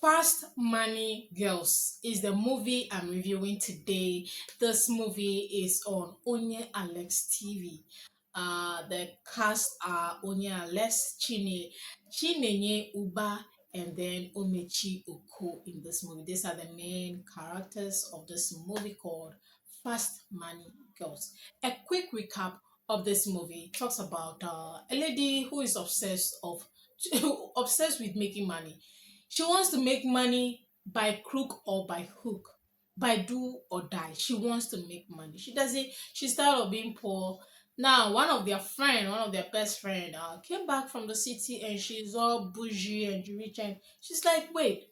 Fast Money Girls is the movie I'm reviewing today. This movie is on Onye Alex TV. The cast are Onye Alex, Chinenye Uba, and then Omeche Oko in this movie. These are the main characters of this movie called Fast Money Girls. A quick recap of this movie talks about a lady who is obsessed with making money. She wants to make money by crook or by hook, by do or die. She wants to make money. She doesn't. She's tired of being poor. Now, one of their best friend, came back from the city and she's all bougie and rich, and she's like, "Wait,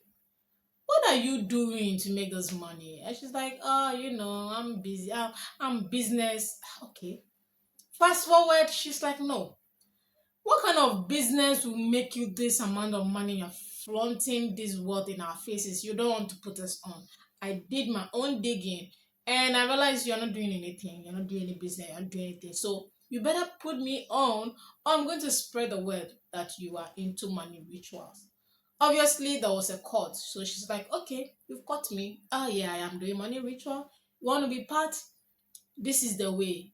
what are you doing to make this money?" And she's like, "Oh, I'm busy. I'm business." Okay. Fast forward, she's like, "No, what kind of business will make you this amount of money? You're flaunting this wealth in our faces. You don't want to put us on." I did my own digging and I realized you're not doing anything. You're not doing any business. You're not doing anything. So you better put me on, or I'm going to spread the word that you are into money rituals. Obviously, there was a court. So she's like, "Okay, you've caught me. Oh, yeah, I am doing money ritual. You want to be part? This is the way."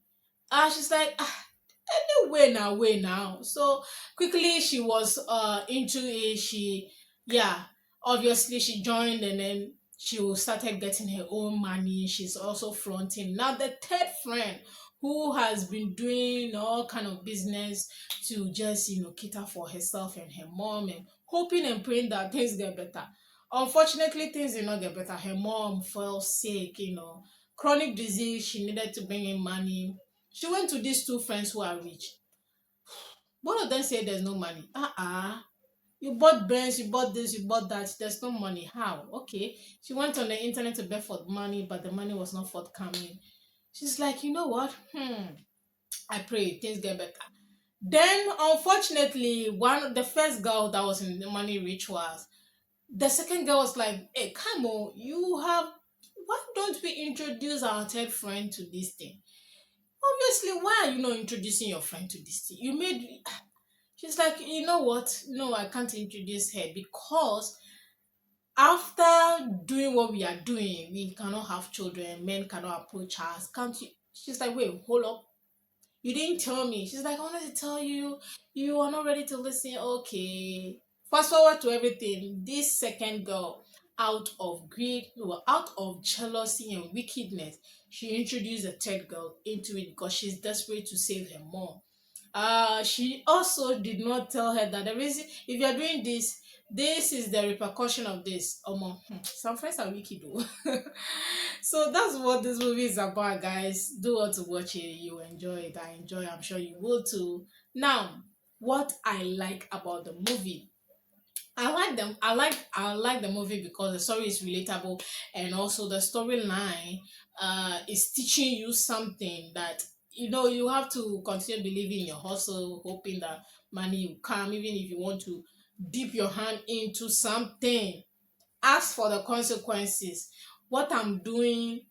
She's like, way now. So quickly she was into it. Yeah, obviously she joined, and then she started getting her own money. She's also fronting. Now the third friend who has been doing all kind of business to just cater for herself and her mom, and hoping and praying that things get better. Unfortunately, things did not get better. Her mom fell sick, chronic disease. She needed to bring in money. She went to these two friends who are rich. Both of them say there's no money. You bought Benz, you bought this, you bought that. There's no money. How? Okay. She went on the internet to beg for money, but the money was not forthcoming. She's like, you know what? I pray things get better. Then, unfortunately, the first girl that was in the money rituals, the second girl was like, "Hey, come on, you have. Why don't we introduce our third friend to this thing? Obviously, why are you not introducing your friend to this thing? You made." She's like, "You know what? No, I can't introduce her because after doing what we are doing, we cannot have children. Men cannot approach us. Can't you?" She's like, "Wait, hold up. You didn't tell me." She's like, "I wanted to tell you. You are not ready to listen." Okay. Fast forward to everything. This second girl, out of greed, no, out of jealousy and wickedness, she introduced a third girl into it because she's desperate to save her mom. She also did not tell her that the reason, if you're doing this, this is the repercussion of this. Some friends are wicked though. So that's what this movie is about, guys. Do want to watch it. You enjoy it. I enjoy it. I'm sure you will too. Now, what I like about the movie, I like them. I like the movie because the story is relatable, and also the storyline is teaching you something that you have to continue believing in your hustle, hoping that money will come, even if you want to dip your hand into something. Ask for the consequences. What I'm doing,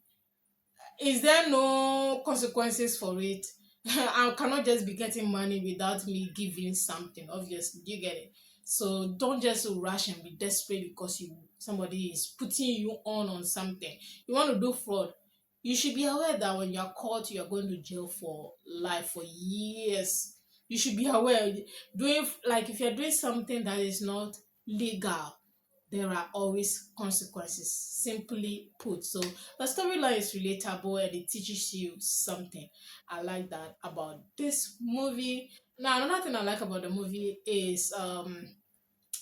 is there no consequences for it? I cannot just be getting money without me giving something. Obviously, you get it. So don't just rush and be desperate because somebody is putting you on something. You want to do fraud. You should be aware that when you're caught, you're going to jail for life, for years. You should be aware. Doing, like, if you're doing something that is not legal, there are always consequences, simply put. So the storyline is relatable and it teaches you something. I like that about this movie. Now, another thing I like about the movie is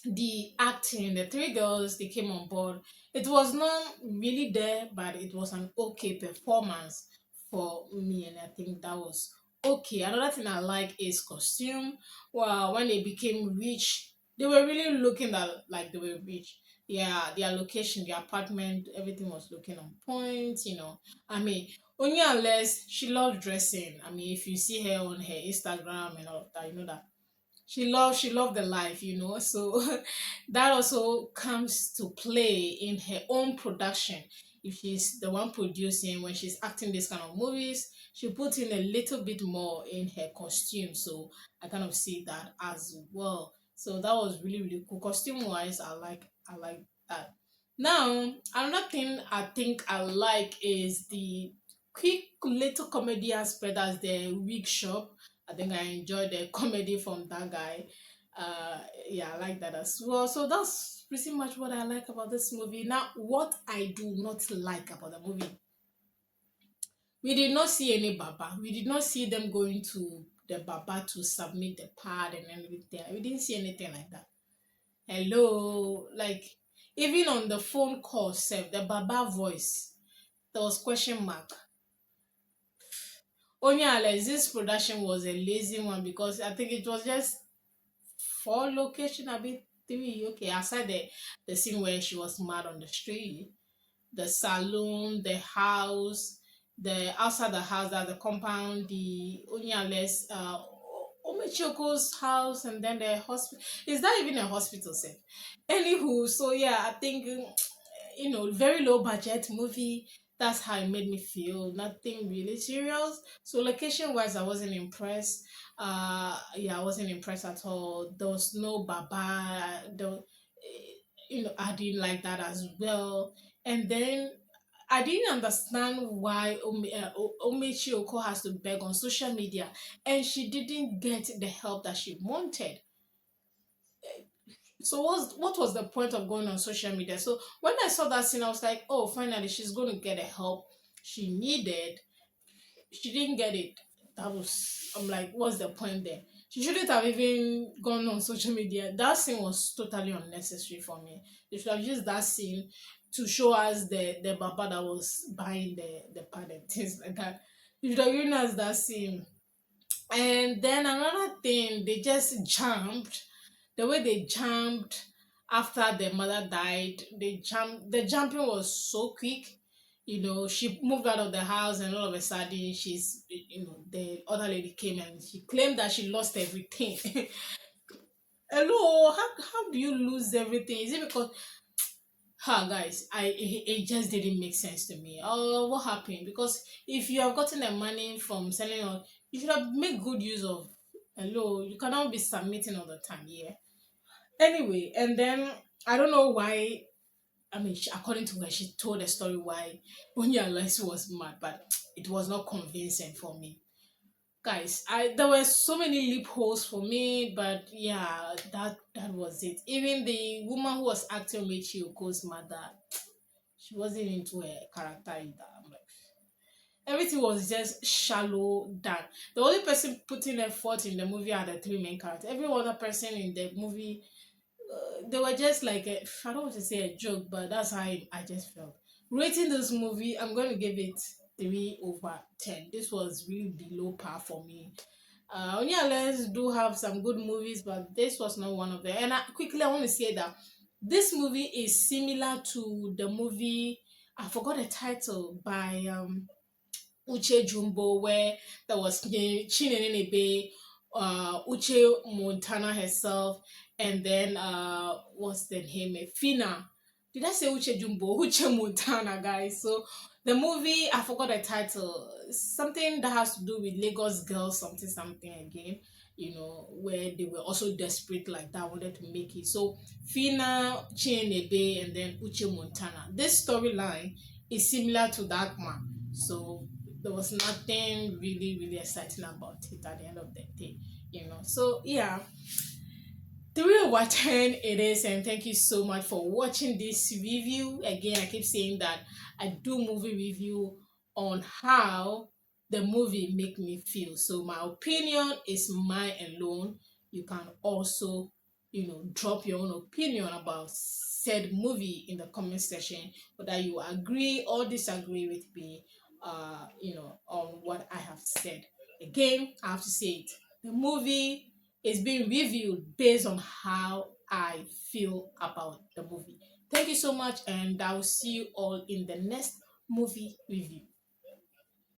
the acting. The three girls, they came on board. It was not really there, but it was an okay performance for me, and I think that was okay. Another thing I like is costume. Well, when they became rich, they were really looking like they were rich. Yeah, their location, their apartment, everything was looking on point. I mean, only unless she loved dressing. I mean, if you see her on her Instagram and all of that, you know that she loved the life. So that also comes to play in her own production. If she's the one producing, when she's acting this kind of movies, she puts in a little bit more in her costume. So I kind of see that as well. So that was really really cool. Costume wise, I like Now, another thing I think I like is the quick little comedy aspect as the wig shop. I think I enjoyed the comedy from that guy. Yeah, I like that as well. So that's pretty much what I like about this movie. Now, what I do not like about the movie, we did not see any Baba. We did not see them going to the Baba to submit the pad and everything. We didn't see anything like that. Hello, like even on the phone call, self, the Baba voice, there was question mark. Only unless this production was a lazy one because I think it was just four location, a bit three. Okay, aside the scene where she was mad on the street, the saloon, the house, the outside the house, that the compound, the Onyales, Omechoko's house, and then the hospital. Is that even a hospital set? Anywho, so yeah, I think very low budget movie. That's how it made me feel. Nothing really serious. So location wise, I wasn't impressed. Yeah, I wasn't impressed at all. There was no Baba. I didn't like that as well. And then I didn't understand why Omechi Oko has to beg on social media and she didn't get the help that she wanted. So what was the point of going on social media? So when I saw that scene, I was like, oh, finally she's going to get the help she needed. She didn't get it. I'm like, what's the point there? She shouldn't have even gone on social media. That scene was totally unnecessary for me. They should have used that scene to show us the baba that was buying the pad and things like that. You should have given us that scene. And then another thing, they just jumped. The way they jumped after the mother died, they jumped. The jumping was so quick. She moved out of the house, and all of a sudden, the other lady came and she claimed that she lost everything. Hello, how do you lose everything? Is it because guys, it just didn't make sense to me. Oh, what happened? Because if you have gotten the money from selling, you should have made good use of. Hello, you cannot be submitting all the time. Yeah. Anyway, and then I don't know why. I mean, according to her, she told the story why Onyi Alice was mad, but it was not convincing for me. Guys, there were so many loopholes for me, but yeah, that was it. Even the woman who was acting Mechi Oko's mother, she wasn't into her character either. I'm like, everything was just shallow done. The only person putting effort in the movie are the three main characters. Every other person in the movie, they were just like I don't want to say a joke, but that's how I just felt. Rating this movie, I'm going to give it 3/10. This was really below par for me. Only unless do have some good movies, but this was not one of them. And I want to say that this movie is similar to the movie. I forgot the title by Uche Jumbo, where there was Chinenye, Uche Montana herself, and then what's the name? Fina. Did I say Uche Jumbo? Uche Montana, guys. So the movie, I forgot the title. Something that has to do with Lagos girls, something again. Where they were also desperate like that, wanted to make it. So Fina, Chinenye, and then Uche Montana. This storyline is similar to that one. So there was nothing really, really exciting about it at the end of the day. So yeah, 3/10 it is, and thank you so much for watching this review. Again, I keep saying that I do movie review on how the movie make me feel. So my opinion is mine alone. You can also, drop your own opinion about said movie in the comment section, whether you agree or disagree with me, on what I have said. Again, I have to say it. The movie is being reviewed based on how I feel about the movie. Thank you so much, and I will see you all in the next movie review.